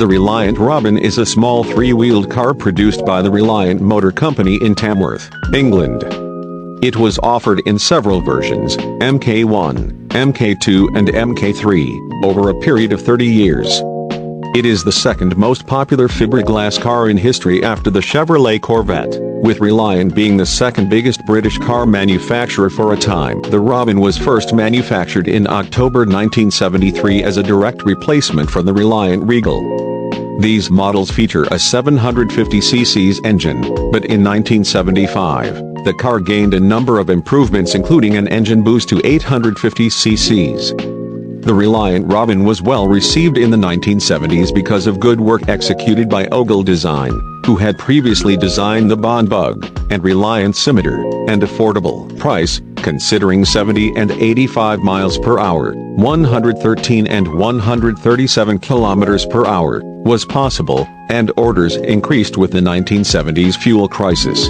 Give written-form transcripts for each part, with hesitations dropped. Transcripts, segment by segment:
The Reliant Robin is a small three-wheeled car produced by the Reliant Motor Company in Tamworth, England. It was offered in several versions, mk1, mk2 and mk3, over a period of 30 years. It is the second most popular fiberglass car in history after the Chevrolet Corvette, with Reliant being the second biggest British car manufacturer for a time. The Robin was first manufactured in October 1973 as a direct replacement for the Reliant Regal. These models feature a 750cc engine, but in 1975, the car gained a number of improvements including an engine boost to 850cc. The Reliant Robin was well received in the 1970s because of good work executed by Ogle Design, who had previously designed the Bond Bug and Reliant Scimitar, and affordable price, considering 70 and 85 miles per hour, 113 and 137 kilometers per hour, was possible, and orders increased with the 1970s fuel crisis.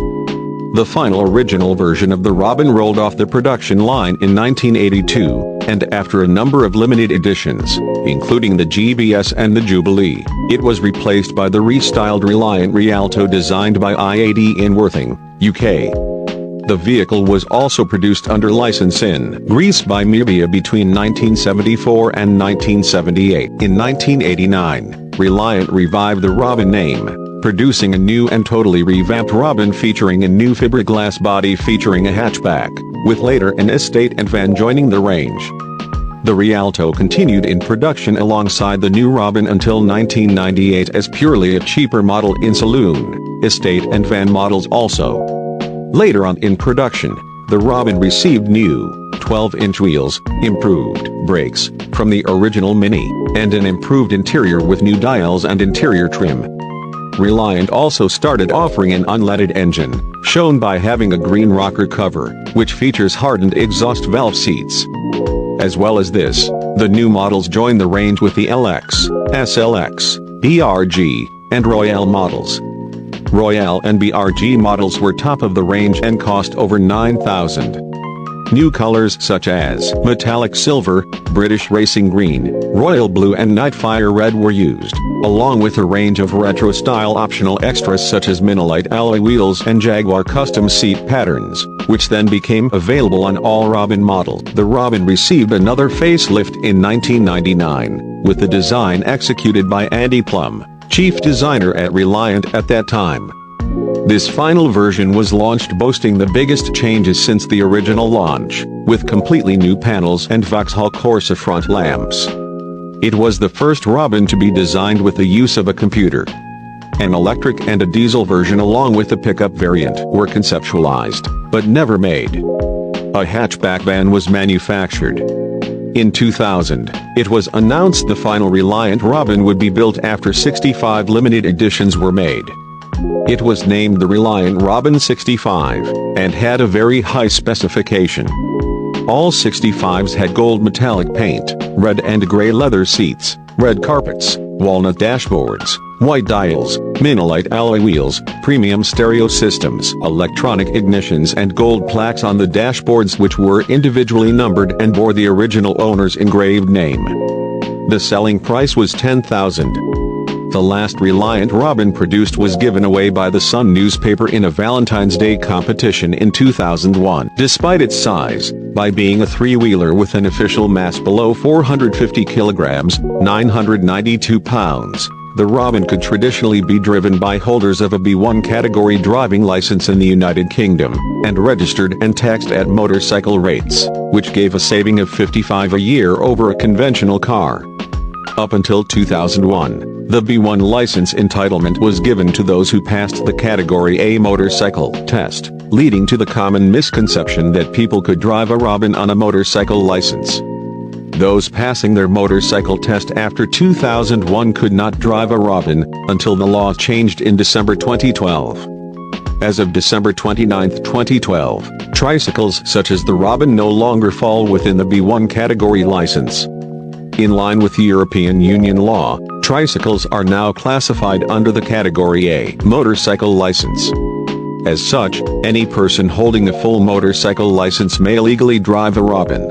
The final original version of the Robin rolled off the production line in 1982, and after a number of limited editions, including the GBS and the Jubilee, it was replaced by the restyled Reliant Rialto designed by IAD in Worthing, UK. The vehicle was also produced under license in Greece by Mubia between 1974 and 1978. In 1989, Reliant revived the Robin name, producing a new and totally revamped Robin featuring a new fiberglass body featuring a hatchback, with later an estate and van joining the range. The Rialto continued in production alongside the new Robin until 1998 as purely a cheaper model in saloon, estate and van models also. Later on in production, the Robin received new 12-inch wheels, improved brakes from the original Mini, and an improved interior with new dials and interior trim. Reliant also started offering an unleaded engine, shown by having a green rocker cover, which features hardened exhaust valve seats. As well as this, the new models joined the range with the LX, SLX, BRG, and Royale models. Royale and BRG models were top of the range and cost over $9,000. New colors such as metallic silver, British racing green, royal blue and nightfire red were used, along with a range of retro-style optional extras such as Minolite alloy wheels and Jaguar custom seat patterns, which then became available on all Robin models. The Robin received another facelift in 1999, with the design executed by Andy Plum, chief designer at Reliant at that time. This final version was launched boasting the biggest changes since the original launch, with completely new panels and Vauxhall Corsa front lamps. It was the first Robin to be designed with the use of a computer. An electric and a diesel version along with a pickup variant were conceptualized, but never made. A hatchback van was manufactured. In 2000, it was announced the final Reliant Robin would be built after 65 limited editions were made. It was named the Reliant Robin 65, and had a very high specification. All 65s had gold metallic paint, red and gray leather seats, red carpets, walnut dashboards, white dials, Minolite alloy wheels, premium stereo systems, electronic ignitions and gold plaques on the dashboards which were individually numbered and bore the original owner's engraved name. The selling price was $10,000. The last Reliant Robin produced was given away by the Sun newspaper in a Valentine's Day competition in 2001. Despite its size, by being a three-wheeler with an official mass below 450 kilograms, 992 pounds, the Robin could traditionally be driven by holders of a B1 category driving license in the United Kingdom, and registered and taxed at motorcycle rates, which gave a saving of $55 a year over a conventional car. Up until 2001, the B1 license entitlement was given to those who passed the Category A motorcycle test, leading to the common misconception that people could drive a Robin on a motorcycle license. Those passing their motorcycle test after 2001 could not drive a Robin, until the law changed in December 2012. As of December 29, 2012, tricycles such as the Robin no longer fall within the B1 category license. In line with European Union law, tricycles are now classified under the Category A motorcycle license. As such, any person holding a full motorcycle license may legally drive a Robin.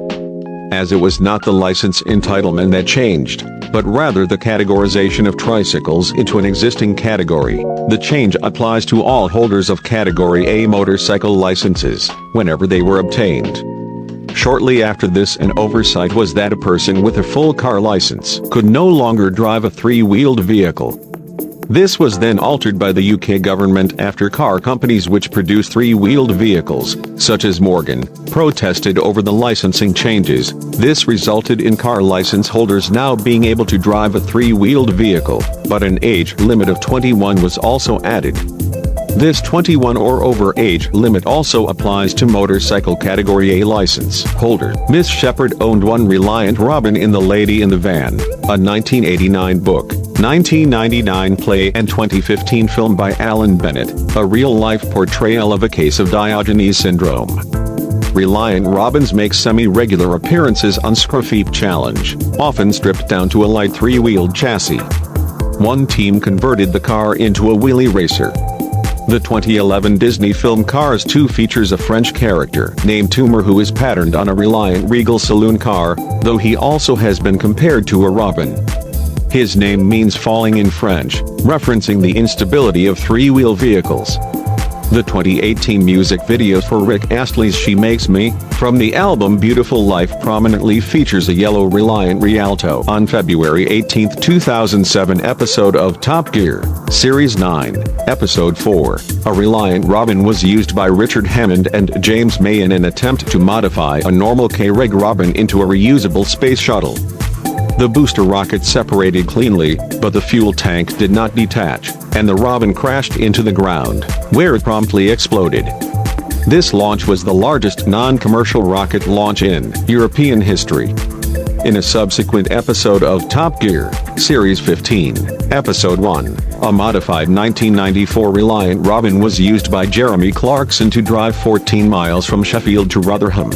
As it was not the license entitlement that changed, but rather the categorization of tricycles into an existing category. The change applies to all holders of Category A motorcycle licenses, whenever they were obtained. Shortly after this, an oversight was that a person with a full car license could no longer drive a three-wheeled vehicle. This was then altered by the UK government after car companies which produce three-wheeled vehicles, such as Morgan, protested over the licensing changes. This resulted in car license holders now being able to drive a three-wheeled vehicle, but an age limit of 21 was also added. This 21 or over age limit also applies to motorcycle Category A license holder. Miss Shepherd owned one Reliant Robin in The Lady in the Van, a 1989 book, 1999 play and 2015 film by Alan Bennett, a real-life portrayal of a case of Diogenes syndrome. Reliant Robins make semi-regular appearances on Scruffy Challenge, often stripped down to a light three-wheeled chassis. One team converted the car into a wheelie racer. The 2011 Disney film Cars 2 features a French character named Toomer who is patterned on a Reliant Regal saloon car, though he also has been compared to a robin. His name means falling in French, referencing the instability of three-wheel vehicles. The 2018 music video for Rick Astley's She Makes Me, from the album Beautiful Life, prominently features a yellow Reliant Rialto. On February 18, 2007 episode of Top Gear, Series 9, Episode 4, a Reliant Robin was used by Richard Hammond and James May in an attempt to modify a normal K-Reg Robin into a reusable space shuttle. The booster rocket separated cleanly, but the fuel tank did not detach, and the Robin crashed into the ground, where it promptly exploded. This launch was the largest non-commercial rocket launch in European history. In a subsequent episode of Top Gear, Series 15, Episode 1, a modified 1994 Reliant Robin was used by Jeremy Clarkson to drive 14 miles from Sheffield to Rotherham.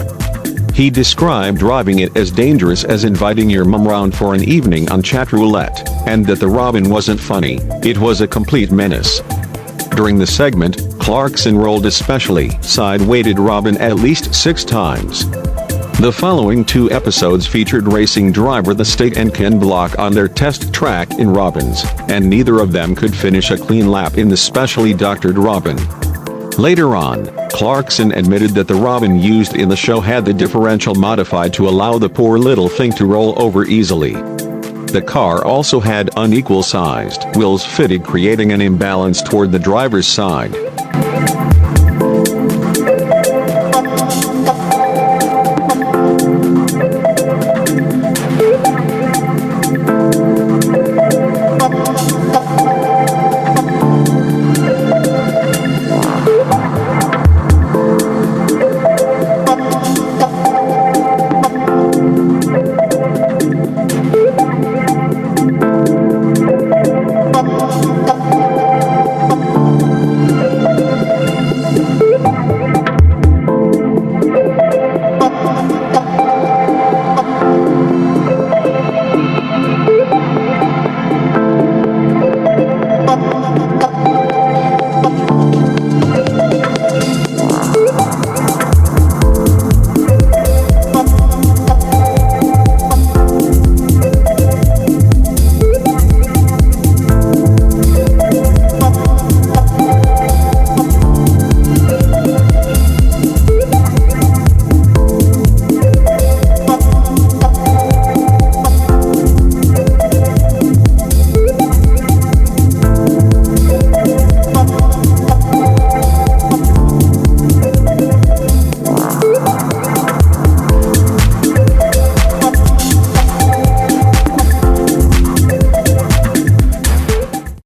He described driving it as dangerous as inviting your mum round for an evening on chat roulette, and that the Robin wasn't funny, it was a complete menace. During the segment, Clarkson rolled a specially side-weighted Robin at least 6 times. The following 2 episodes featured racing driver the State and Ken Block on their test track in Robins, and neither of them could finish a clean lap in the specially doctored Robin. Later on, Clarkson admitted that the Robin used in the show had the differential modified to allow the poor little thing to roll over easily. The car also had unequal-sized wheels fitted, creating an imbalance toward the driver's side.